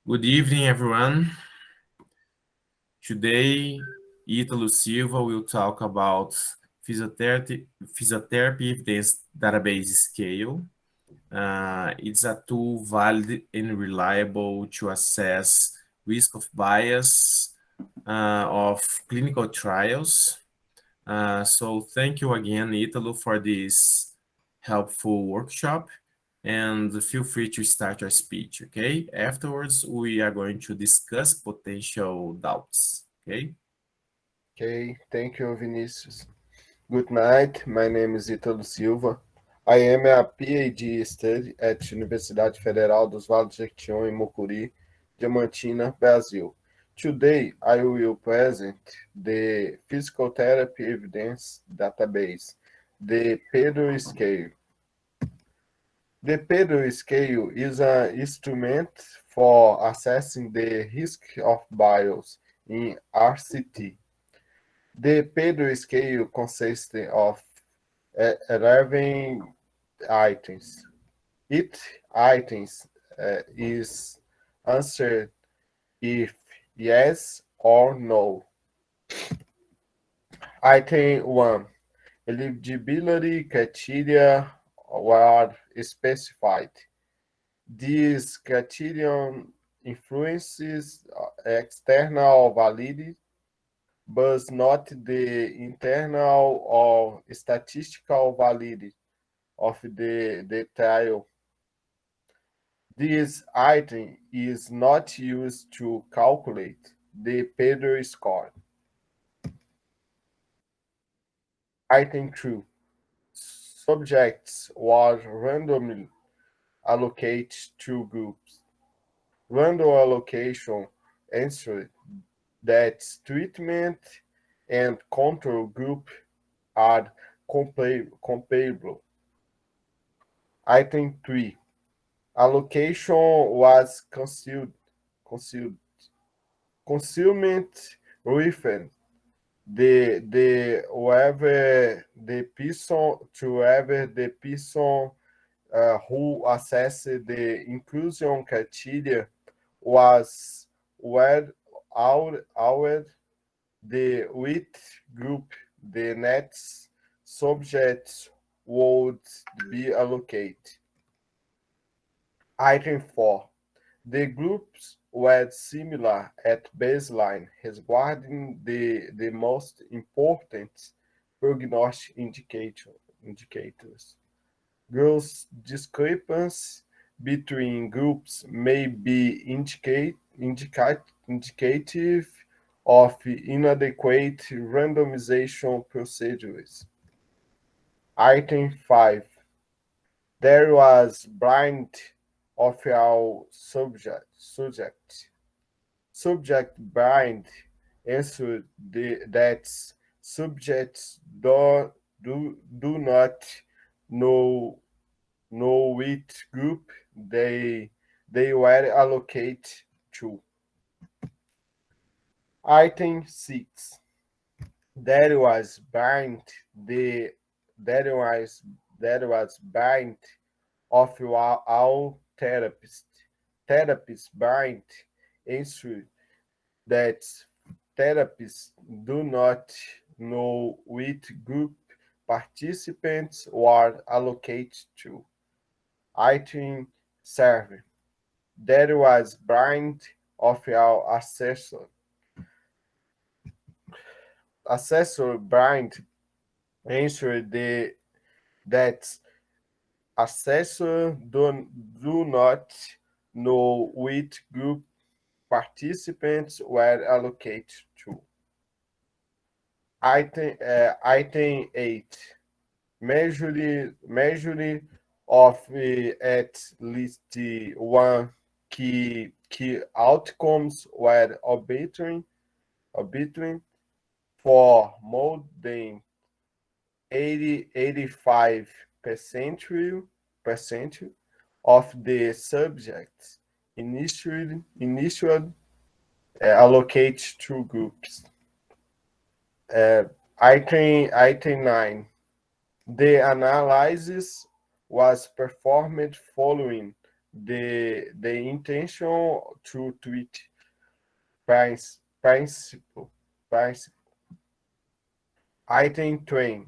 Good evening, everyone. Today, Ítalo Silva will talk about physiotherapy evidence database scale. It's a tool valid and reliable to assess risk of bias of clinical trials. So thank you again, Ítalo, for this helpful workshop. And feel free to start your speech, okay? Afterwards, we are going to discuss potential doubts, okay? Okay, thank you, Vinicius. Good night. My name is Ítalo Silva. I am a PhD study at Universidade Federal dos Vales do Jequitinhonha em Mucuri, Diamantina, Brazil. Today, I will present the physical therapy evidence database, the Pedro scale. The Pedro scale is an instrument for assessing the risk of bias in RCT. The Pedro scale consists of 11 items. Each item is answered if yes or no. Item 1. Eligibility criteria were specified. These criterion influences external validity but not the internal or statistical validity of the trial. This item is not used to calculate the Pedro score. Item 2. Subjects were randomly allocated to groups. Random allocation ensured that treatment and control group are comparable. Item 3. Allocation was concealed. Concealment referred the whoever the person who assessed the inclusion criteria was well out the with group the next subjects would be allocated. Item 4. The groups were similar at baseline regarding the most important prognostic indicators. Gross discrepancy between groups may be indicative of inadequate randomization procedures. Item 5. There was blind of all subject. Subject blind answered that subjects do not know which group they were allocated to. Item 6. There was bind the there was bind of all therapists. Therapists bind answer that therapists do not know which group participants were allocated to. Item 7. There was bind of our assessor. Assessor bind answered that assessor do not know which group participants were allocated to. Item 8. Measure of at least one key outcomes were obtained for more than 85% of the subjects initially allocated to groups. Item 9. The analysis was performed following the intention to treat principle. Item 20.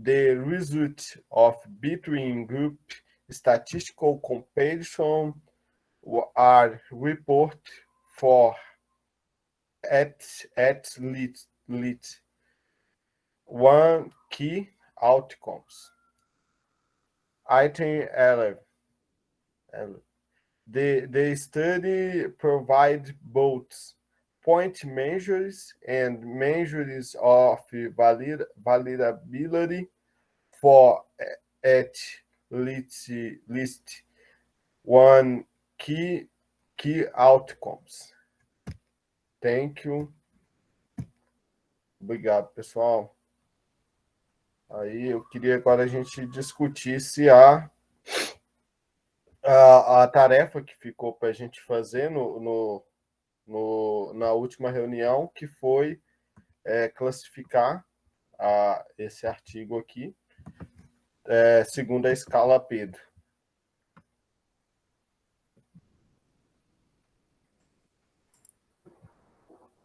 The result of between group statistical comparison are report for at least one key outcomes. Item 11. The study provide both point measures and measures of validability for at least one key outcomes. Thank you. Obrigado, pessoal. Aí eu queria agora a gente discutisse a tarefa que ficou para a gente fazer na última reunião, que foi classificar esse artigo aqui, segundo a escala Pedro.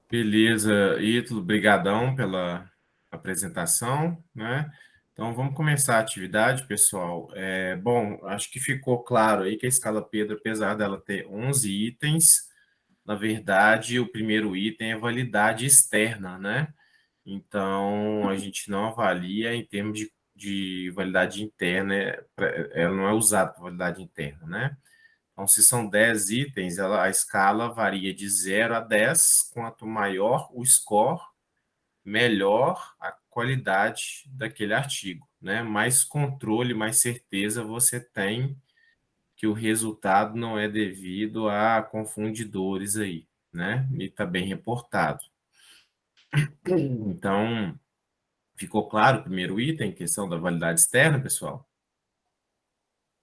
Beleza, Ítalo, brigadão pela apresentação, né? Então, vamos começar a atividade, pessoal. Bom, acho que ficou claro aí que a escala Pedro, apesar dela ter 11 itens, na verdade, o primeiro item é validade externa, né? Então, a gente não avalia em termos de validade interna, ela não é usada para validade interna, né? Então, se são 10 itens, a escala varia de 0 a 10. Quanto maior o score, melhor a qualidade daquele artigo, né? Mais controle, mais certeza você tem que o resultado não é devido a confundidores aí, né? E está bem reportado. Então, ficou claro o primeiro item, questão da validade externa, pessoal?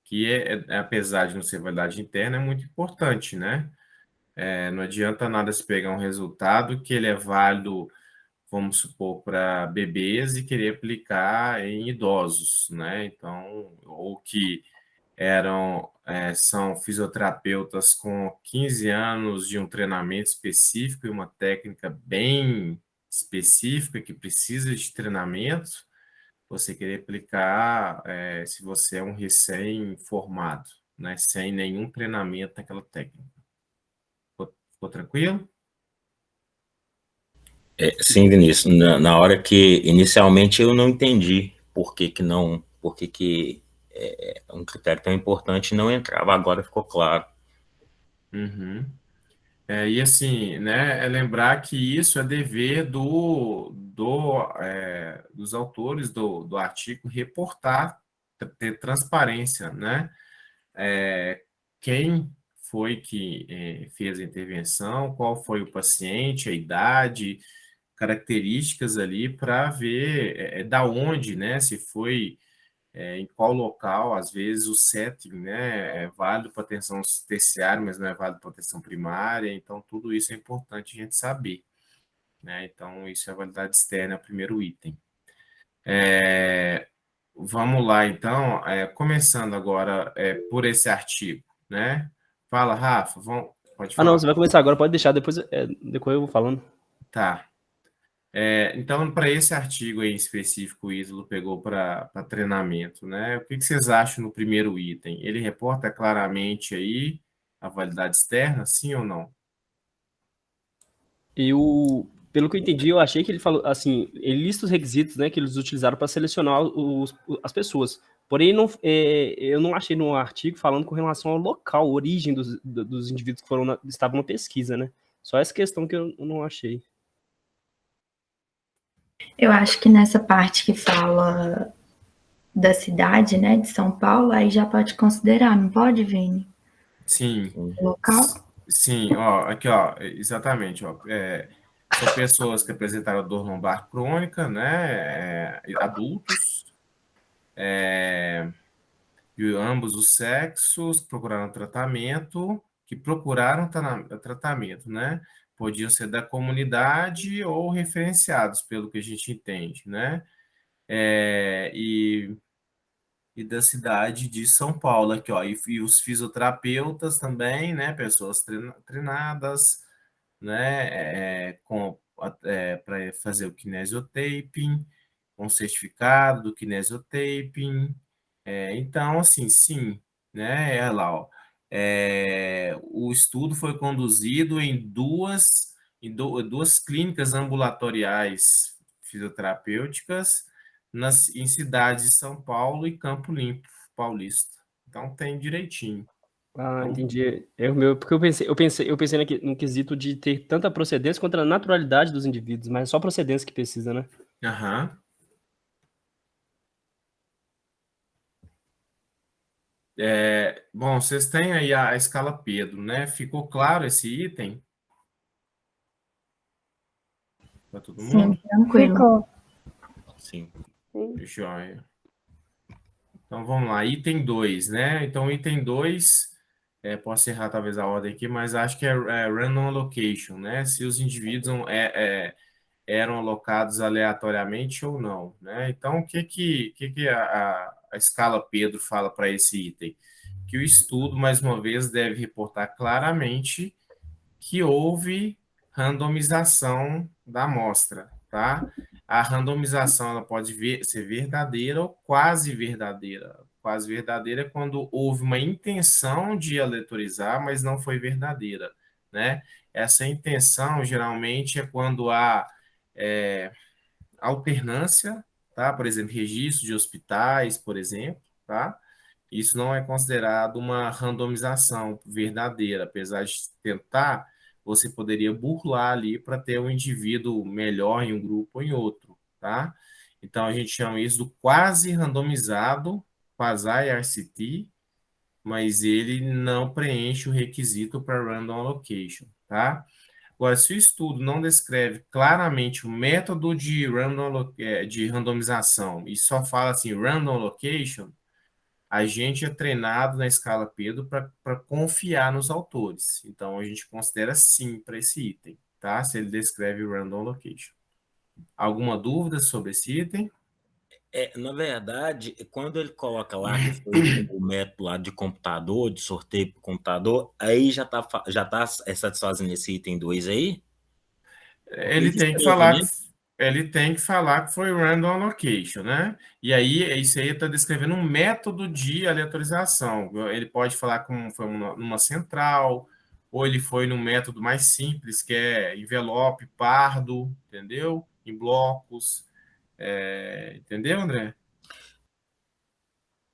Que apesar de não ser validade interna, é muito importante, né? Não adianta nada se pegar um resultado que ele é válido, vamos supor, para bebês e querer aplicar em idosos, né? Então, ou que são fisioterapeutas com 15 anos de um treinamento específico e uma técnica bem específica que precisa de treinamento, você querer aplicar se você é um recém-formado, né? Sem nenhum treinamento naquela técnica. Ficou tranquilo? Sim, Vinícius. Na hora que inicialmente eu não entendi por que um critério tão importante não entrava. Agora ficou claro. Uhum. E assim, né, lembrar que isso é dever dos autores do artigo reportar, ter transparência, né? Quem foi que fez a intervenção, qual foi o paciente, a idade, características ali para ver da onde, né? Se foi em qual local, às vezes o setting, né, é válido para atenção terciária, mas não é válido para atenção primária, então tudo isso é importante a gente saber, né? Então, isso é a validade externa, é o primeiro item. Vamos lá, então, começando agora por esse artigo, né? Fala, Rafa, pode Ah, não, falar. você vai começar agora, pode deixar, depois eu vou falando. Tá. Então, para esse artigo aí em específico, o Ítalo pegou para treinamento, né? O que vocês acham no primeiro item? Ele reporta claramente aí a validade externa, sim ou não? Pelo que eu entendi, eu achei que ele falou, assim, ele lista os requisitos, né, que eles utilizaram para selecionar as pessoas. Porém, eu não achei no artigo falando com relação ao local, origem dos indivíduos que estavam na pesquisa, né? Só essa questão que eu não achei. Eu acho que nessa parte que fala da cidade, né, de São Paulo, aí já pode considerar, não pode, Vini? Sim. O local? Sim, ó, aqui, ó, exatamente, ó, são pessoas que apresentaram dor lombar crônica, né, adultos, de ambos os sexos, que procuraram tratamento, né, podiam ser da comunidade ou referenciados, pelo que a gente entende, né, e e da cidade de São Paulo, aqui, ó, e os fisioterapeutas também, né, pessoas treinadas, né, para fazer o kinesiotaping, com certificado do kinesiotaping. Então, assim, sim, né, é lá, ó, o estudo foi conduzido em duas clínicas ambulatoriais fisioterapêuticas em cidades de São Paulo e Campo Limpo Paulista. Então tem direitinho. Ah, Então, entendi. Erro meu, porque eu pensei no quesito de ter tanta procedência contra a naturalidade dos indivíduos, mas é só procedência que precisa, né? aham. Bom, vocês têm aí a escala Pedro, né? Ficou claro esse item para todo Sim, mundo? tranquilo. Ficou. Sim. Joia. Então vamos lá, item 2, né? Então, item 2, posso errar talvez a ordem aqui, mas acho que é random allocation, né? Se os indivíduos eram alocados aleatoriamente ou não, né? Então, o que a escala Pedro fala para esse item? Que o estudo, mais uma vez, deve reportar claramente que houve randomização da amostra, tá? A randomização ela pode ser verdadeira ou quase verdadeira. Quase verdadeira é quando houve uma intenção de aleatorizar, mas não foi verdadeira, né? Essa intenção geralmente é quando há é, alternância, tá? Por exemplo, registro de hospitais, por exemplo, tá? Isso não é considerado uma randomização verdadeira, apesar de tentar, você poderia burlar ali para ter um indivíduo melhor em um grupo ou em outro, tá? Então a gente chama isso do quase randomizado, quasi-RCT, mas ele não preenche o requisito para random allocation, tá? Agora, se o estudo não descreve claramente o método de randomização e só fala assim, random allocation, a gente é treinado na escala Pedro para confiar nos autores. Então, a gente considera sim para esse item, tá? Se ele descreve random allocation. Alguma dúvida sobre esse item? Na verdade, quando ele coloca lá que foi o método lá de computador, de sorteio por computador, aí já tá satisfazendo esse item 2 aí? Porque ele Ele tem que descreve, falar que né? ele tem que falar que foi random allocation, né? E aí, isso aí está descrevendo um método de aleatorização. Ele pode falar como foi numa central, ou ele foi num método mais simples, que é envelope pardo, entendeu? Em blocos. Entendeu, André?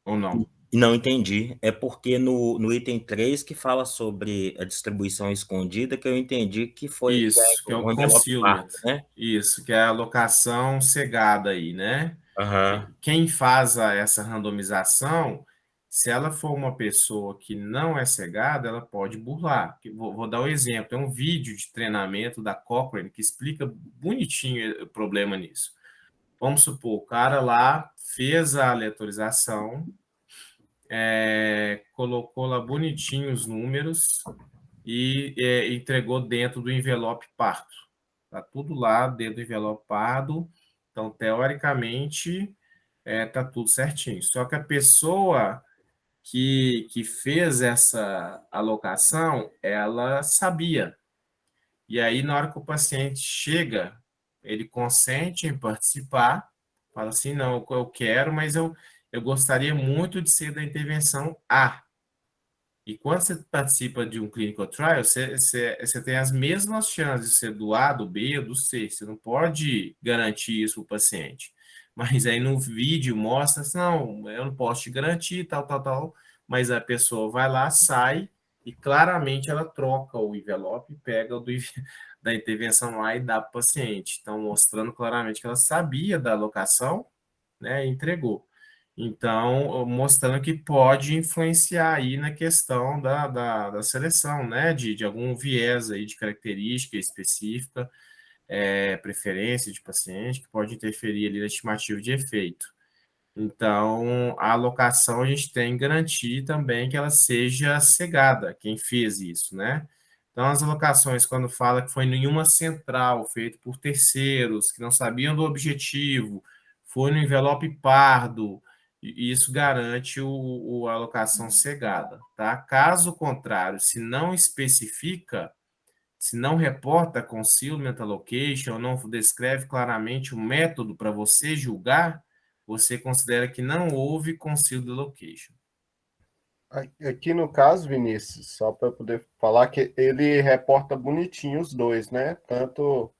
Ou não? Não entendi. É porque no item 3 que fala sobre a distribuição escondida, que eu entendi que é Isso, que é o o envelope concealment. pardo, né? Isso, que é a alocação cegada aí, né? Aham. Quem faz essa randomização, se ela for uma pessoa que não é cegada, ela pode burlar. Vou dar um exemplo. Tem um vídeo de treinamento da Cochrane que explica bonitinho o problema nisso. Vamos supor, o cara lá fez a aleatorização, colocou lá bonitinho os números e entregou dentro do envelope pardo. Está tudo lá dentro do envelope pardo. Então, teoricamente, tá tudo certinho. Só que a pessoa que fez essa alocação, ela sabia. E aí, na hora que o paciente chega, ele consente em participar, fala assim, não, eu quero, mas eu gostaria muito de ser da intervenção A. E quando você participa de um clinical trial, você tem as mesmas chances de ser do A, do B, do C. Você não pode garantir isso para o paciente. Mas aí no vídeo mostra assim, não, eu não posso te garantir, tal, tal, tal. Mas a pessoa vai lá, sai e claramente ela troca o envelope, pega o da intervenção A e dá para o paciente. Então, mostrando claramente que ela sabia da alocação, né, e entregou. Então, mostrando que pode influenciar aí na questão da seleção, né? De algum viés aí de característica específica, preferência de paciente, que pode interferir ali na estimativa de efeito. Então, a alocação a gente tem que garantir também que ela seja cegada, quem fez isso, né? Então, as alocações, quando fala que foi em uma central, feito por terceiros, que não sabiam do objetivo, foi no envelope pardo, E isso garante a alocação cegada, tá? Caso contrário, se não especifica, se não reporta concealment allocation, ou não descreve claramente o método para você julgar, você considera que não houve concealed allocation. Aqui no caso, Vinícius, só para poder falar que ele reporta bonitinho os dois, né? Tanto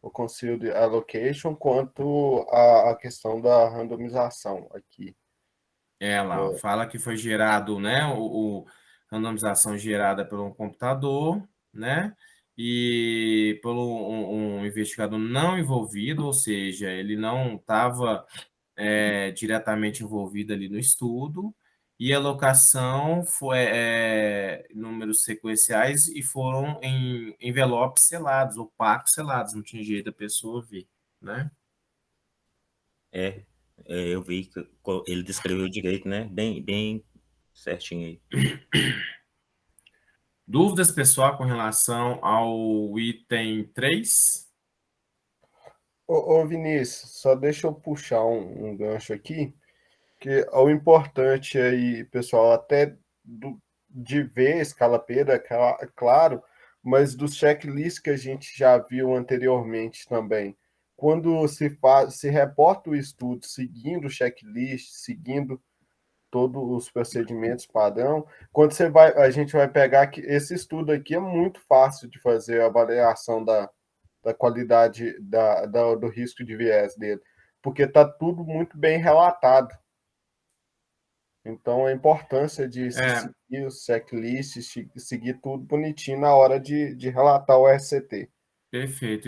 o concealed allocation quanto a questão da randomização aqui. Ela fala que foi gerado, né? Randomização gerada por um computador, né? E por um investigador não envolvido, ou seja, ele não estava diretamente envolvido ali no estudo, e a alocação foi números sequenciais e foram em envelopes selados, ou pacos selados, não tinha jeito da pessoa ver, né? Eu vi que ele descreveu direito, né? Bem certinho aí. Dúvidas, pessoal, com relação ao item 3? Ô Vinícius, só deixa eu puxar um gancho aqui, que o importante aí, pessoal, até de ver a escala Pedro, claro, mas dos checklists que a gente já viu anteriormente também. Quando se reporta o estudo seguindo o checklist, seguindo todos os procedimentos padrão, quando a gente vai pegar que esse estudo aqui é muito fácil de fazer a avaliação da qualidade do risco de viés dele, porque está tudo muito bem relatado. Então, a importância de seguir os checklists, seguir tudo bonitinho na hora de relatar o RCT. Perfeito.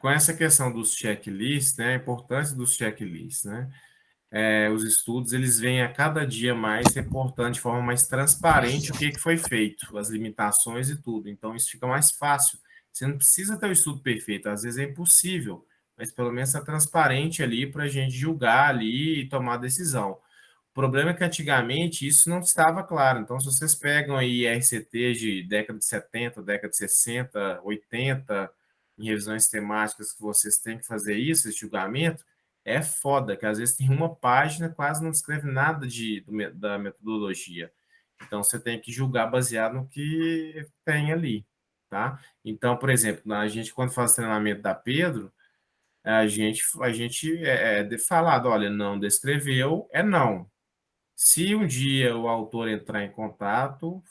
Com essa questão dos checklists, né, a importância dos checklists, né, os estudos eles vêm a cada dia mais reportando de forma mais transparente o que foi feito, as limitações e tudo. Então, isso fica mais fácil. Você não precisa ter o estudo perfeito, às vezes é impossível, mas pelo menos está transparente ali para a gente julgar ali e tomar decisão. O problema é que antigamente isso não estava claro. Então, se vocês pegam aí RCTs de década de 70, década de 60, 80, em revisões temáticas que vocês têm que fazer isso, esse julgamento, é foda, que às vezes tem uma página, quase não descreve nada da metodologia. Então, você tem que julgar baseado no que tem ali, tá? Então, por exemplo, a gente, quando faz treinamento da Pedro, a gente é falado, olha, não descreveu, é não. Se um dia o autor entrar em contato,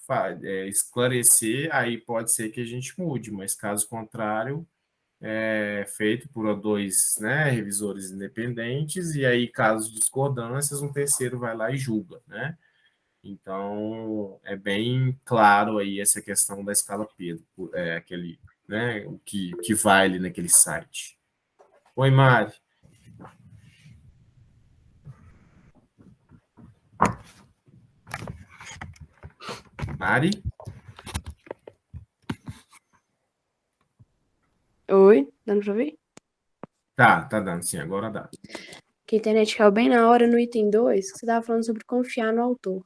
esclarecer, aí pode ser que a gente mude, mas caso contrário, é feito por dois, né, revisores independentes, e aí, caso de discordâncias, um terceiro vai lá e julga, né? Então, é bem claro aí essa questão da escala Pedro, aquele, né, o que vai ali naquele site. Oi, Mari. Mari? Oi, dando pra ouvir? Tá dando, sim, agora dá. Que a internet caiu bem na hora no item 2, que você estava falando sobre confiar no autor.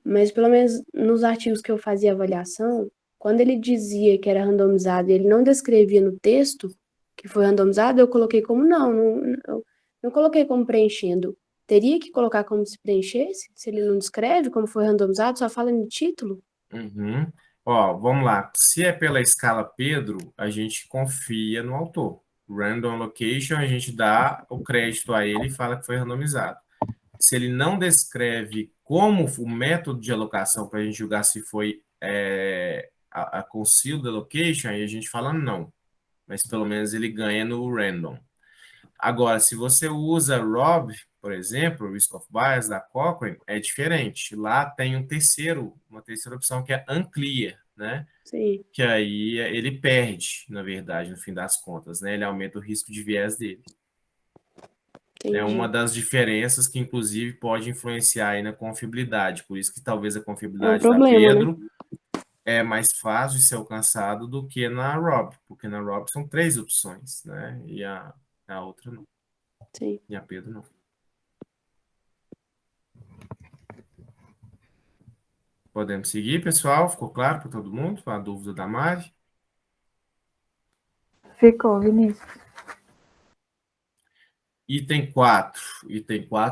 Mas pelo menos nos artigos que eu fazia avaliação, quando ele dizia que era randomizado e ele não descrevia no texto que foi randomizado, eu coloquei como não coloquei como preenchendo. Teria que colocar como se preenchesse, se ele não descreve como foi randomizado, só fala no título? Uhum. Ó, vamos lá. Se é pela escala Pedro, a gente confia no autor. Random allocation, a gente dá o crédito a ele e fala que foi randomizado. Se ele não descreve como o método de alocação para a gente julgar se foi a concealed allocation, aí a gente fala não. Mas pelo menos ele ganha no random. Agora, se você usa ROB, por exemplo, Risk of Bias da Cochrane, é diferente. Lá tem uma terceira opção que é unclear, né? Sim, Que aí ele perde, na verdade, no fim das contas, né? Ele aumenta o risco de viés dele. É uma entendi. das diferenças que, inclusive, pode influenciar aí na confiabilidade. Por isso que talvez a É um confiabilidade da problema, né? Pedro é mais fácil de ser alcançado do que na ROB, porque na ROB são 3 opções, né? E a outra não. Sim. E a Pedro não. Podemos seguir, pessoal? Ficou claro para todo mundo? A dúvida da Mari? Ficou, Vinícius. Item 4,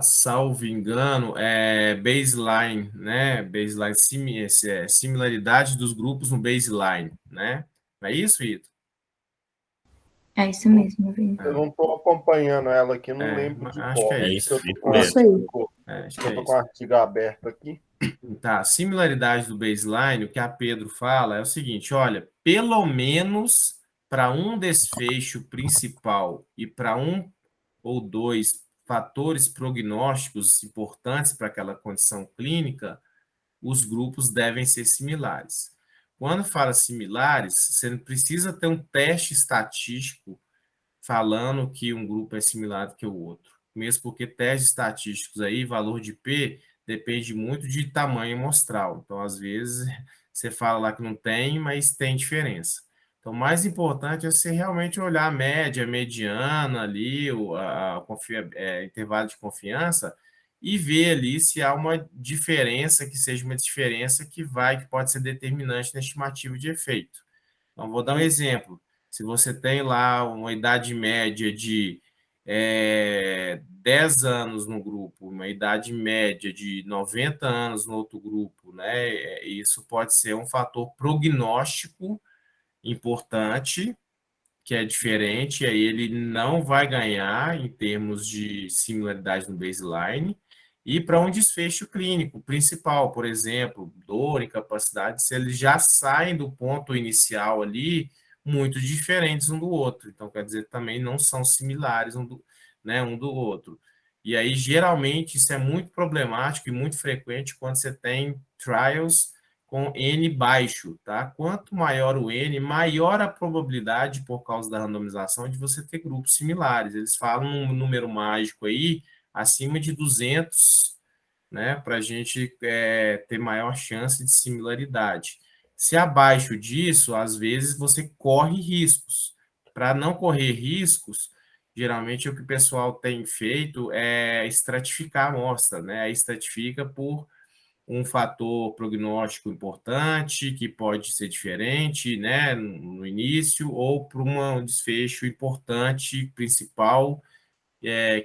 salvo engano, é baseline, né? Baseline, similaridade dos grupos no baseline, né? Não é isso, Ito? É isso mesmo, Vini. Eu não estou acompanhando ela aqui, não É, lembro de acho que qual. é isso, Eu tô isso com mesmo. Isso aí. acho eu que é tô isso. com o artigo aberto aqui. Tá, similaridade do baseline, o que a Pedro fala é o seguinte, olha, pelo menos para um desfecho principal e para um ou dois fatores prognósticos importantes para aquela condição clínica, os grupos devem ser similares. Quando fala similares, você não precisa ter um teste estatístico falando que um grupo é similar do que o outro. Mesmo porque testes estatísticos aí, valor de P, depende muito de tamanho amostral. Então, às vezes, você fala lá que não tem, mas tem diferença. Então, o mais importante é você realmente olhar a média, a mediana ali, intervalo de confiança, e ver ali se há uma diferença que seja uma diferença que pode ser determinante na estimativa de efeito. Então, vou dar um exemplo. Se você tem lá uma idade média de 10 anos no grupo, uma idade média de 90 anos no outro grupo, né? Isso pode ser um fator prognóstico importante, que é diferente, e aí ele não vai ganhar em termos de similaridade no baseline, e para um desfecho clínico principal, por exemplo, dor, incapacidade, se eles já saem do ponto inicial ali muito diferentes um do outro. Então, quer dizer, também não são similares um do outro. E aí, geralmente, isso é muito problemático e muito frequente quando você tem trials com N baixo, tá? Quanto maior o N, maior a probabilidade, por causa da randomização, de você ter grupos similares. Eles falam um número mágico aí, acima de 200, né? Para a gente ter maior chance de similaridade. Se abaixo disso, às vezes você corre riscos. Para não correr riscos, geralmente o que o pessoal tem feito é estratificar a amostra, né? Aí estratifica por um fator prognóstico importante, que pode ser diferente, né, no início, ou para um desfecho importante, principal,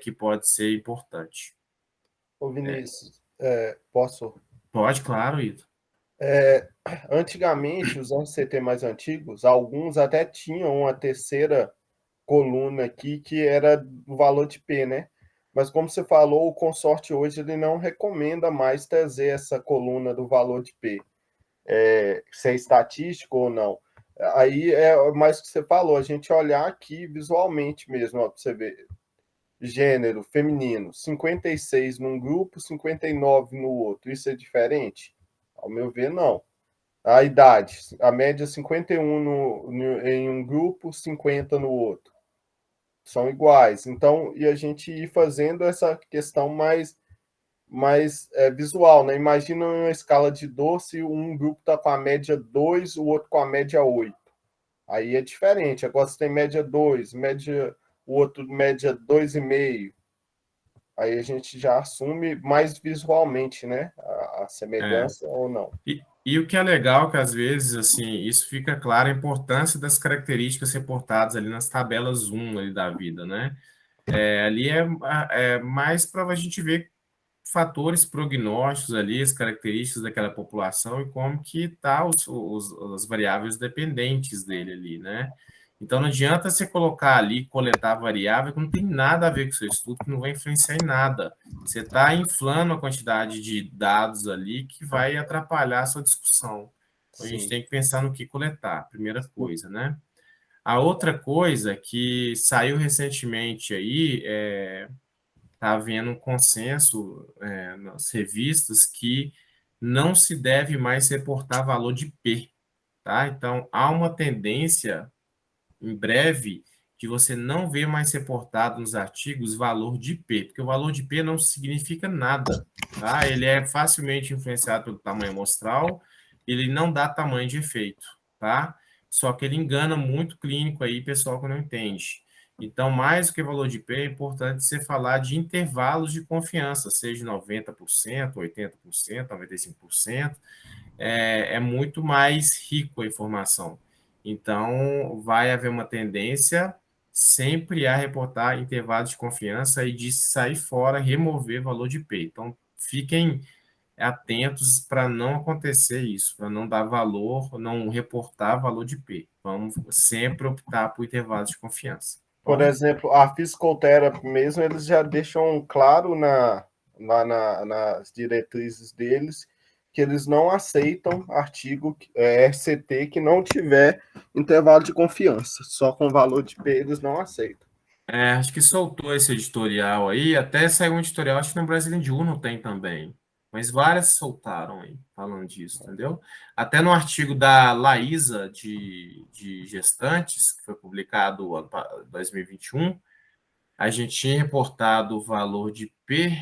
que pode ser importante. Ô, Vinícius, posso? Pode, claro, Ito. Antigamente, os NCT mais antigos, alguns até tinham uma terceira coluna aqui que era o valor de P, né? Mas como você falou, o consórcio hoje ele não recomenda mais trazer essa coluna do valor de P, se é estatístico ou não. Aí é mais o que você falou, a gente olhar aqui visualmente mesmo, para você ver. Gênero feminino, 56 num grupo, 59 no outro. Isso é diferente? Ao meu ver, não. A idade, a média 51 em um grupo, 50 no outro. São iguais. Então, e a gente ir fazendo essa questão mais visual, né? Imagina uma escala de dor se um grupo está com a média 2, o outro com a média 8. Aí é diferente. Agora você tem média 2, o outro média 2,5. Aí a gente já assume mais visualmente, né? A semelhança ou não. E o que é legal que, às vezes, assim, isso fica claro, a importância das características reportadas ali nas tabelas 1 ali da vida, né? Ali é mais para a gente ver fatores prognósticos ali, as características daquela população e como que tá as variáveis dependentes dele ali, né? Então não adianta você colocar ali, coletar variável que não tem nada a ver com o seu estudo, que não vai influenciar em nada. Você está inflando a quantidade de dados ali que vai atrapalhar a sua discussão. Então a gente Sim. tem que pensar no que coletar, primeira coisa, né? A outra coisa que saiu recentemente aí está havendo um consenso nas revistas que não se deve mais reportar valor de P, tá? Então, há uma tendência, em breve, de você não ver mais reportado nos artigos valor de P, porque o valor de P não significa nada, tá? Ele é facilmente influenciado pelo tamanho amostral, ele não dá tamanho de efeito, tá? Só que ele engana muito clínico aí, pessoal que não entende. Então, mais do que valor de P, é importante você falar de intervalos de confiança, seja 90%, 80%, 95%, é muito mais rico a informação. Então, vai haver uma tendência sempre a reportar intervalos de confiança e de sair fora, remover valor de P. Então, fiquem atentos para não acontecer isso, para não dar valor, não reportar valor de P. Vamos sempre optar por intervalos de confiança. Por Bom, exemplo, a Physical Therapy mesmo, eles já deixam claro nas diretrizes deles que eles não aceitam artigo RCT que não tiver intervalo de confiança. Só com valor de P eles não aceitam. acho que soltou esse editorial aí, até saiu um editorial, acho que no Brazilian Journal tem também, mas várias soltaram aí, falando disso, entendeu? Até no artigo da Laísa, de gestantes, que foi publicado em 2021, a gente tinha reportado o valor de P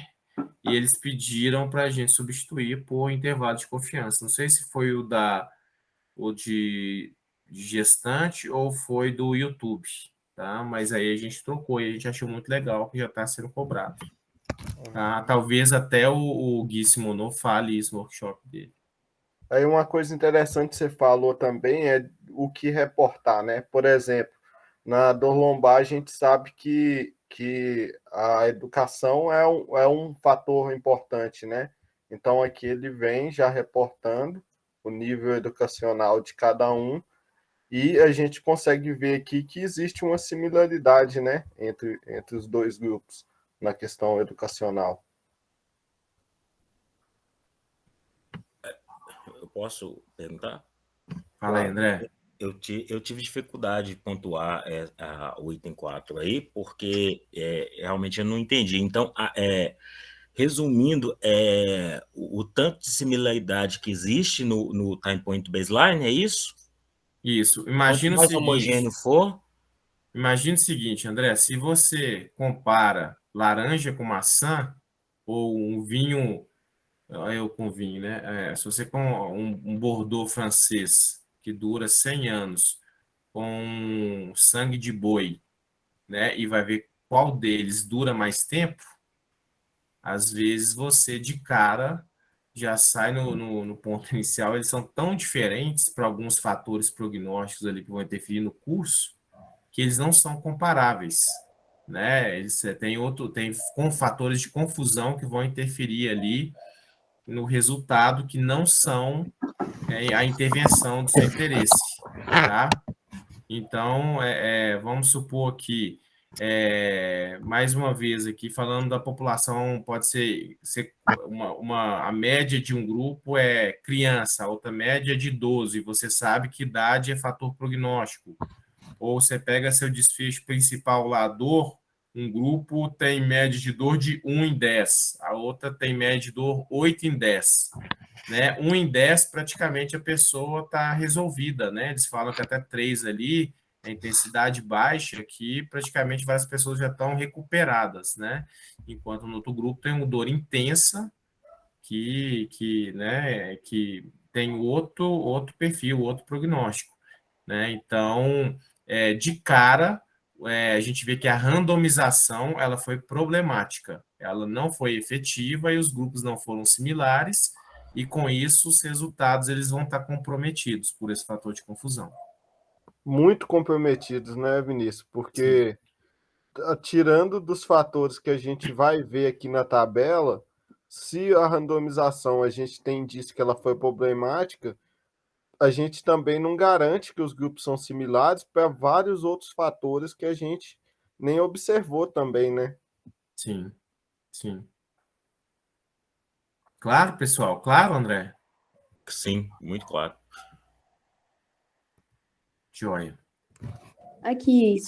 e eles pediram para a gente substituir por intervalo de confiança. Não sei se foi o de gestante ou foi do YouTube, tá? Mas aí a gente trocou e a gente achou muito legal que já está sendo cobrado. Tá? Talvez até o Gui Simoneau fale isso no workshop dele. Aí uma coisa interessante que você falou também é o que reportar, né? Por exemplo, na dor lombar a gente sabe que a educação é um fator importante, né? Então aqui ele vem já reportando o nível educacional de cada um e a gente consegue ver aqui que existe uma similaridade, né, entre os dois grupos na questão educacional. Eu posso perguntar? Fala aí, André. Eu tive dificuldade de pontuar o item 4 aí, porque realmente eu não entendi. Então, resumindo, o tanto de similaridade que existe no time point baseline, é isso? Isso. Quanto mais homogêneo for, Imagina o seguinte, André, se você compara laranja com maçã ou um vinho, eu com vinho, né? Se você com um Bordeaux francês que dura 100 anos com sangue de boi, né? E vai ver qual deles dura mais tempo, às vezes você de cara já sai no ponto inicial. Eles são tão diferentes para alguns fatores prognósticos ali que vão interferir no curso, que eles não são comparáveis, né? Eles tem com fatores de confusão que vão interferir ali no resultado que não são a intervenção do seu interesse, tá? Então, vamos supor que, mais uma vez aqui, falando da população, pode ser a média de um grupo é criança, a outra média é de idoso, e você sabe que idade é fator prognóstico. Ou você pega seu desfecho principal lá, dor, um grupo tem média de dor de 1 em 10, a outra tem média de dor 8 em 10. Né? 1 em 10, praticamente a pessoa está resolvida, né? Eles falam que até 3 ali, a intensidade baixa, que praticamente várias pessoas já estão recuperadas, né? Enquanto no outro grupo tem uma dor intensa, né, que tem outro perfil, outro prognóstico, né? Então, de cara, a gente vê que a randomização ela foi problemática, ela não foi efetiva e os grupos não foram similares, e com isso os resultados eles vão estar comprometidos por esse fator de confusão. Muito comprometidos, né, Vinícius? Porque tirando dos fatores que a gente vai ver aqui na tabela, se a randomização a gente tem indício que ela foi problemática, a gente também não garante que os grupos são similares para vários outros fatores que a gente nem observou também, né? Sim, sim. Claro, pessoal? Claro, André? sim, muito claro. Joia. Aqui,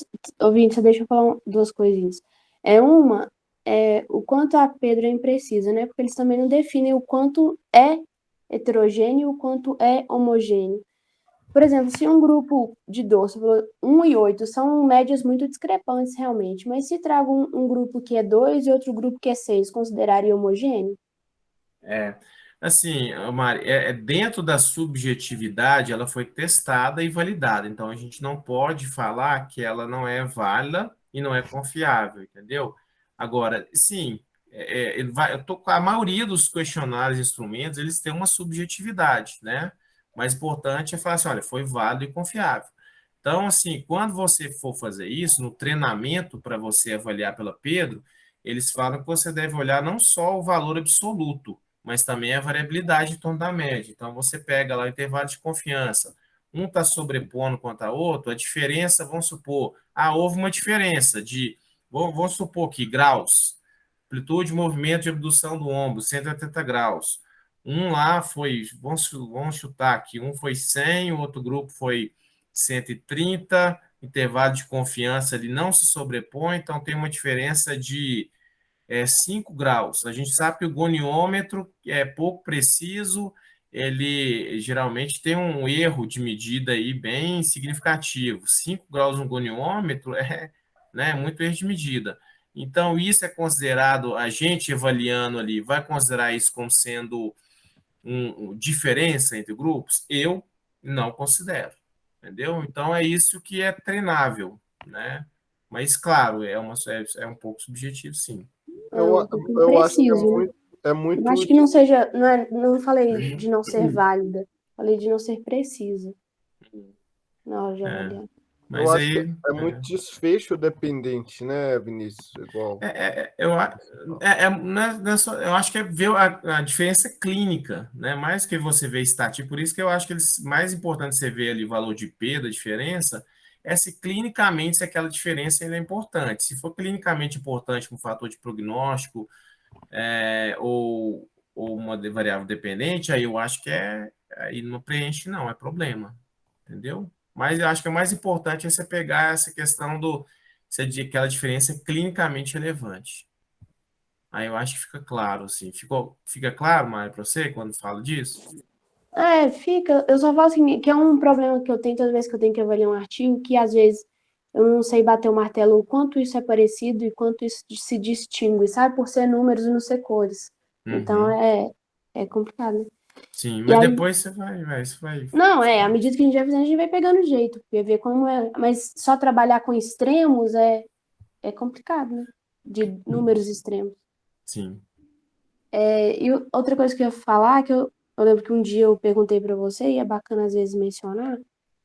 ouvinte, só deixa eu falar duas coisinhas. Uma é o quanto a Pedro é imprecisa, né? Porque eles também não definem o quanto é heterogêneo e o quanto é homogêneo. Por exemplo, se um grupo de dor, você falou 1 e 8, são médias muito discrepantes realmente, mas se traga um grupo que é 2 e outro grupo que é 6, consideraria homogêneo? Assim, Mari, dentro da subjetividade, ela foi testada e validada. Então, a gente não pode falar que ela não é válida e não é confiável, entendeu? Agora, sim, a maioria dos questionários e instrumentos, eles têm uma subjetividade, né? O mais importante é falar assim, olha, foi válido e confiável. Então, assim, quando você for fazer isso, no treinamento para você avaliar pela Pedro, eles falam que você deve olhar não só o valor absoluto, mas também a variabilidade em torno da média. Então, você pega lá o intervalo de confiança, um está sobrepondo contra o outro, a diferença, vamos supor, houve uma diferença de, vamos supor que graus, amplitude de movimento de abdução do ombro, 180 graus. Um lá foi, vamos chutar aqui, um foi 100, o outro grupo foi 130, intervalo de confiança ele não se sobrepõe, então tem uma diferença de 5 graus. A gente sabe que o goniômetro é pouco preciso, ele geralmente tem um erro de medida aí bem significativo. 5 graus no goniômetro né, muito erro de medida. Então, isso é considerado, a gente avaliando ali, vai considerar isso como sendo diferença entre grupos? Eu não considero, entendeu? Então, é isso que é treinável, né? Mas, claro, é um pouco subjetivo, sim. Eu, Um pouco eu acho que impreciso, né? é Eu muito. acho que não seja, não falei de não ser válida, falei de não ser precisa na hora de avaliar. Eu Mas acho que aí. é muito desfecho dependente, né, Vinícius? Igual. Eu acho que é ver a diferença clínica, né? Mais que você ver estatística. Por isso que eu acho que mais importante você ver ali o valor de P da diferença é se clinicamente se aquela diferença ainda é importante. Se for clinicamente importante como fator de prognóstico ou uma variável dependente, aí eu acho que aí não preenche, não, é problema, entendeu? Mas eu acho que o mais importante é você pegar essa questão se aquela diferença é clinicamente relevante. Aí eu acho que fica claro, assim. Fica claro, Mário, para você, quando falo disso? Fica. Eu só falo assim, que é um problema que eu tenho toda vez que eu tenho que avaliar um artigo, que às vezes eu não sei bater o martelo o quanto isso é parecido e quanto isso se distingue, sabe? Por ser números e não ser cores. Então é complicado, né? Sim, E mas aí, depois você vai. não, à medida que a gente vai fazendo, a gente vai pegando jeito, porque ver como é. Mas só trabalhar com extremos é complicado, né? De números extremos. Sim. E outra coisa que eu ia falar, que eu lembro que um dia eu perguntei para você, e é bacana às vezes mencionar,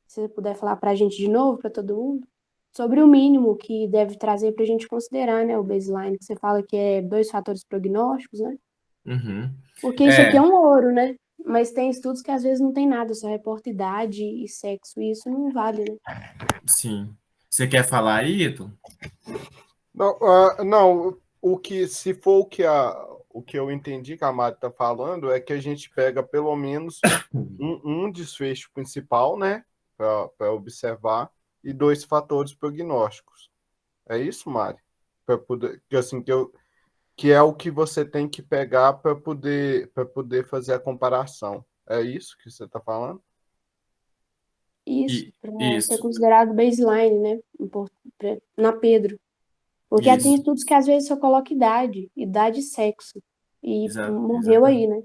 se você puder falar para a gente de novo, para todo mundo, sobre o mínimo que deve trazer para a gente considerar, né, o baseline, que você fala que é 2 fatores prognósticos, né? Uhum. Porque isso aqui é um ouro, né? Mas tem estudos que às vezes não tem nada, só reporta idade e sexo, e isso não vale, né? Sim. Você quer falar aí, Ito? Não, não, se for o que eu entendi que a Mari está falando, é que a gente pega pelo menos um desfecho principal, né, para observar, e 2 fatores prognósticos. É isso, Mari? Para poder, assim, que é o que você tem que pegar para poder fazer a comparação. É isso que você está falando? Isso, para ser Isso, considerado baseline, né? Na Pedro. Porque tem isso. estudos que às vezes só coloca idade e sexo. E morreu aí, Exatamente. né?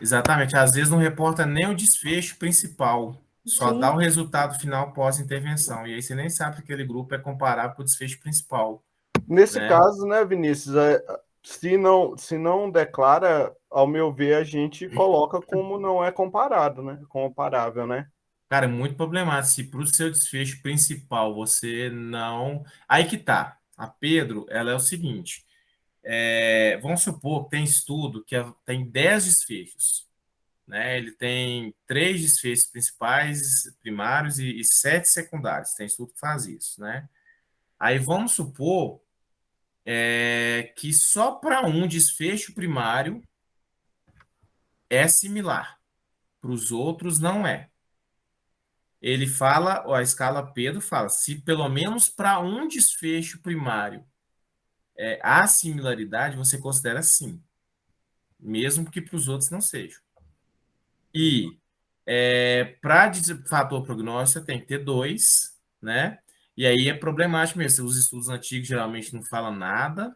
Exatamente. Às vezes não reporta nem o desfecho principal, só dá Sim, o resultado final pós-intervenção. E aí você nem sabe se aquele grupo é comparável com o desfecho principal, Nesse né? caso, né, Vinícius, se não declara, ao meu ver, a gente coloca como não é comparado, né? Comparável, né? Cara, é muito problemático. Se para o seu desfecho principal você não. Aí que tá. A Pedro, ela é o seguinte: vamos supor que tem estudo que tem 10 desfechos, né? Ele tem 3 desfechos principais, primários e 7 secundários. Tem estudo que faz isso, né? Aí vamos supor que só para um desfecho primário é similar, para os outros não é. Ele fala, a escala Pedro fala, se pelo menos para um desfecho primário há similaridade, você considera sim, mesmo que para os outros não sejam. E para fator prognóstico, você tem que ter 2, né? E aí é problemático mesmo. Os estudos antigos geralmente não falam nada,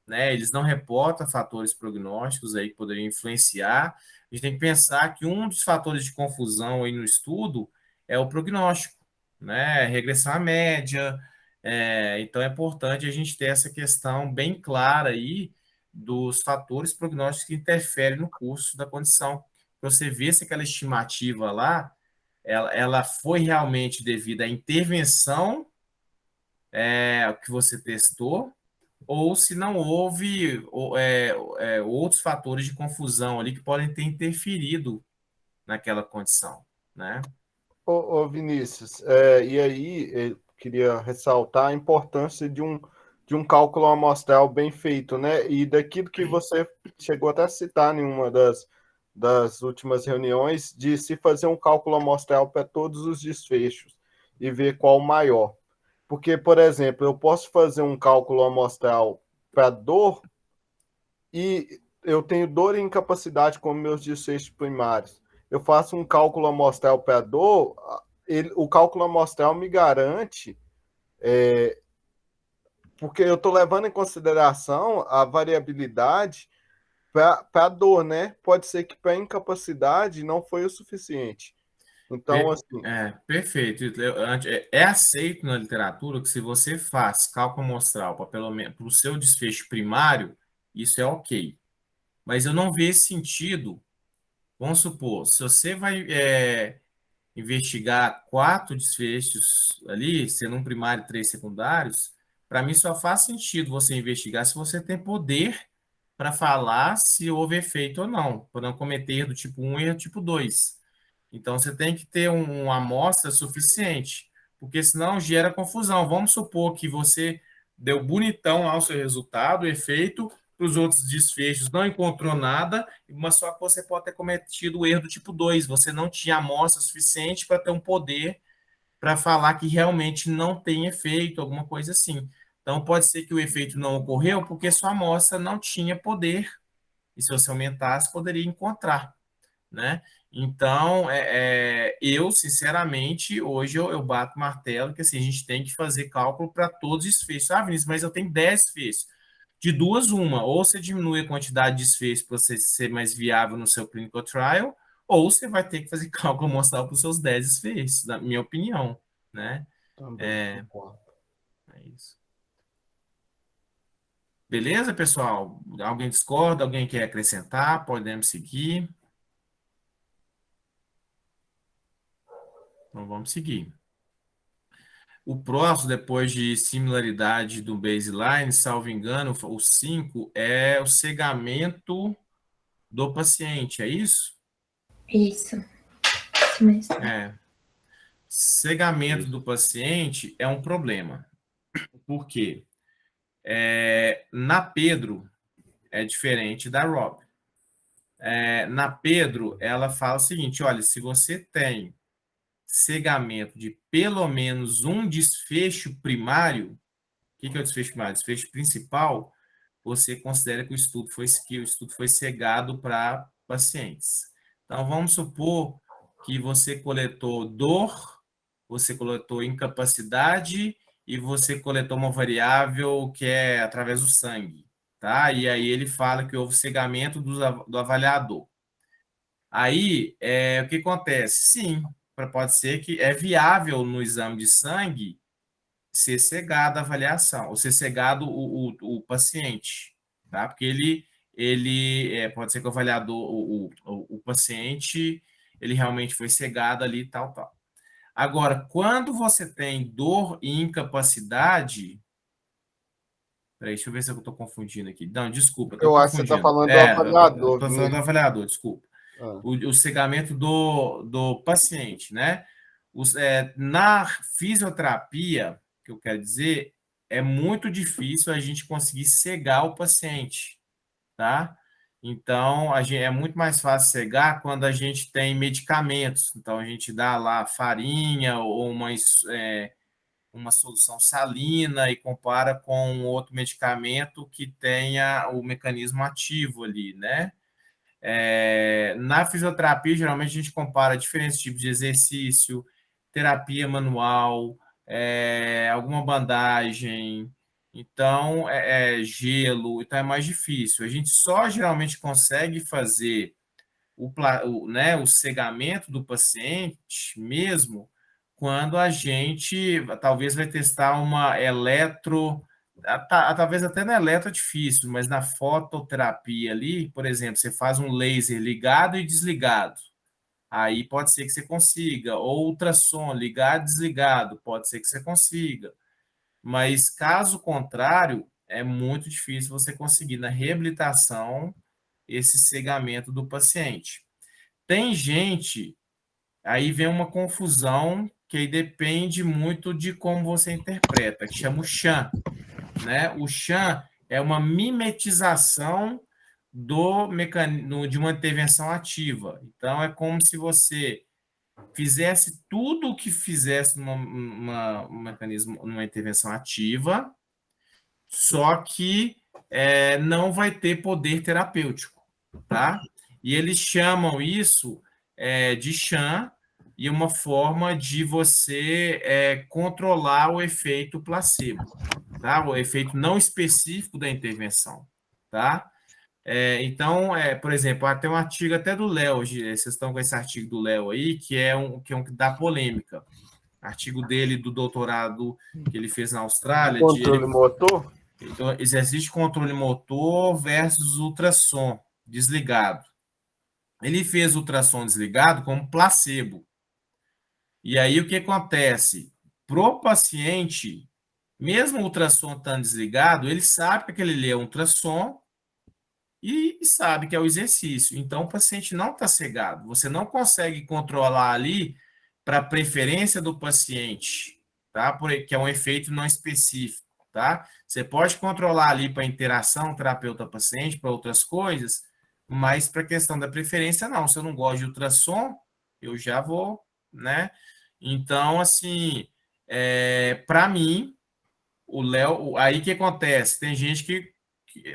né? Eles não reportam fatores prognósticos aí que poderiam influenciar. A gente tem que pensar que um dos fatores de confusão aí no estudo é o prognóstico, né? Regressão à média. Então é importante a gente ter essa questão bem clara aí dos fatores prognósticos que interferem no curso da condição. Para você ver se aquela estimativa lá ela foi realmente devido à intervenção que você testou, ou se não houve outros fatores de confusão ali que podem ter interferido naquela condição, né? Ô Vinícius, e aí eu queria ressaltar a importância de um cálculo amostral bem feito, né? E daquilo que você chegou até a citar em uma das últimas reuniões, de se fazer um cálculo amostral para todos os desfechos e ver qual o maior. Porque, por exemplo, eu posso fazer um cálculo amostral para dor e eu tenho dor e incapacidade como meus desfechos primários. Eu faço um cálculo amostral para dor, o cálculo amostral me garante, porque eu estou levando em consideração a variabilidade para a dor, né? Pode ser que para incapacidade não foi o suficiente. Então, assim, Perfeito. É aceito na literatura que se você faz cálculo amostral para pelo menos para o seu desfecho primário, isso é ok. Mas eu não vejo sentido. Vamos supor, se você vai investigar 4 desfechos ali, sendo um primário e 3 secundários, para mim só faz sentido você investigar se você tem poder para falar se houve efeito ou não, para não cometer erro do tipo 1 e erro do tipo 2. Então, você tem que ter uma amostra suficiente, porque senão gera confusão. Vamos supor que você deu bonitão lá o seu resultado, o efeito, para os outros desfechos não encontrou nada, mas só que você pode ter cometido o erro do tipo 2. Você não tinha amostra suficiente para ter um poder para falar que realmente não tem efeito, alguma coisa assim. Então, pode ser que o efeito não ocorreu porque sua amostra não tinha poder, e se você aumentasse, poderia encontrar, né? Então, eu, sinceramente, hoje eu bato martelo que assim, a gente tem que fazer cálculo para todos os desfechos. Ah, Vinícius, mas eu tenho 10 desfechos. De duas, uma. Ou você diminui a quantidade de desfechos para você ser mais viável no seu clinical trial, ou você vai ter que fazer cálculo amostral para os seus 10 desfechos, na minha opinião, né? também concordo. É isso. Beleza, pessoal? Alguém discorda? Alguém quer acrescentar? Podemos seguir. Então, vamos seguir. O próximo, depois de similaridade do baseline, salvo engano, o 5 é o cegamento do paciente, é isso? Isso mesmo. Cegamento do paciente é um problema. Por quê? Na Pedro é diferente da Rob. Na Pedro, ela fala o seguinte: olha, se você tem cegamento de pelo menos um desfecho primário, o que é o desfecho primário? Desfecho principal, você considera que o estudo foi cegado para pacientes. Então, vamos supor que você coletou dor, você coletou incapacidade e você coletou uma variável que é através do sangue, tá? E aí ele fala que houve cegamento do avaliador. Aí, o que acontece? Sim, pode ser que é viável no exame de sangue ser cegada a avaliação, ou ser cegado o paciente, tá? Porque ele pode ser que o avaliador, o paciente, ele realmente foi cegado ali, tal, tal. Agora, quando você tem dor e incapacidade, peraí, deixa eu ver se eu estou confundindo aqui. Não, desculpa, estou Eu acho que você está confundindo. falando do avaliador, Estou falando do avaliador, desculpa. Ah. O cegamento do paciente, né? Na fisioterapia, que eu quero dizer, é muito difícil a gente conseguir cegar o paciente, tá? Então, é muito mais fácil cegar quando a gente tem medicamentos. Então, a gente dá lá farinha ou uma solução salina e compara com outro medicamento que tenha o mecanismo ativo ali, né? Na fisioterapia, geralmente a gente compara diferentes tipos de exercício, terapia manual, alguma bandagem, então gelo, então é mais difícil. A gente só geralmente consegue fazer o cegamento do paciente mesmo quando a gente talvez vai testar uma talvez até na eletro é difícil, mas na fototerapia ali, por exemplo, você faz um laser ligado e desligado. aí pode ser que você consiga. Ou ultrassom, ligado, desligado, pode ser que você consiga. Mas, caso contrário, é muito difícil você conseguir na reabilitação esse cegamento do paciente. Tem gente, aí vem uma confusão que aí depende muito de como você interpreta, que chama o Chan, né? O Chan é uma mimetização de uma intervenção ativa. Então, é como se você fizesse tudo o que fizesse um mecanismo, numa intervenção ativa, só que não vai ter poder terapêutico, tá? E eles chamam isso de Chan, e uma forma de você controlar o efeito placebo, tá? O efeito não específico da intervenção, tá? Então, por exemplo, tem um artigo até do Léo, vocês estão com esse artigo do Léo aí, que é um que dá polêmica. Artigo dele do doutorado que ele fez na Austrália. Controle motor? Então, exercício de controle motor versus ultrassom desligado. Ele fez ultrassom desligado como placebo. E aí, o que acontece? Pro paciente, mesmo o ultrassom estando desligado, ele sabe que aquele ali é um ultrassom, e sabe que é o exercício. Então, o paciente não está cegado. Você não consegue controlar ali para a preferência do paciente, tá? Que é um efeito não específico, tá? Você pode controlar ali para interação terapeuta-paciente, para outras coisas, mas para a questão da preferência, não. Se eu não gosto de ultrassom, eu já vou, né? Então, assim, para mim, o Léo, aí que acontece? Tem gente que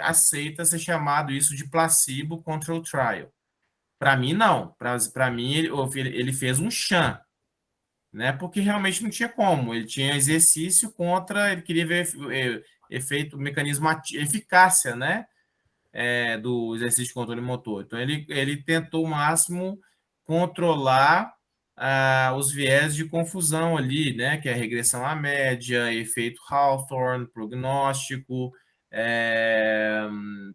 aceita ser chamado isso de placebo control trial. Para mim, não. Para mim, ele fez um Chan, né? Porque realmente não tinha como. Ele tinha exercício contra, ele queria ver efeito, mecanismo, eficácia, né? Do exercício de controle motor. Então, ele tentou o máximo controlar os viés de confusão ali, né? Que é a regressão à média, efeito Hawthorne, prognóstico,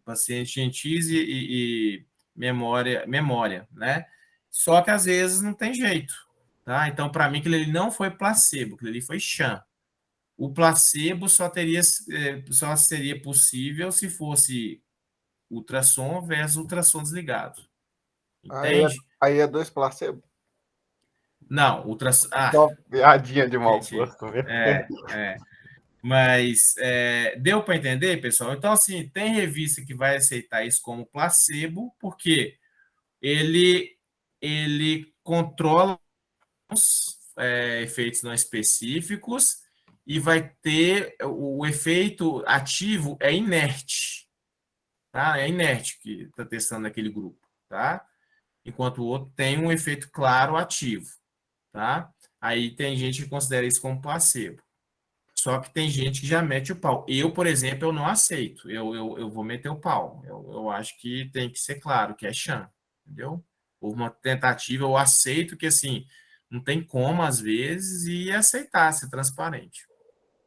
paciente em X e memória, né? Só que às vezes não tem jeito, tá? Então, para mim, aquilo ali não foi placebo, aquilo ali foi Chan. O placebo só seria possível se fosse ultrassom versus ultrassom desligado. Entende? Aí é 2 placebo? Não, ultrassom. Só piadinha de mau Entendi. gosto mesmo. Mas deu para entender, pessoal? Então, assim, tem revista que vai aceitar isso como placebo, porque ele controla os efeitos não específicos e vai ter o efeito ativo inerte, tá? É inerte que está testando naquele grupo, tá? Enquanto o outro tem um efeito claro ativo, tá? Aí tem gente que considera isso como placebo. Só que tem gente que já mete o pau. Eu, por exemplo, eu não aceito. Eu vou meter o pau. Eu acho que tem que ser claro que é Chan, entendeu? Houve uma tentativa, eu aceito que, assim, não tem como, às vezes, e aceitar, ser transparente.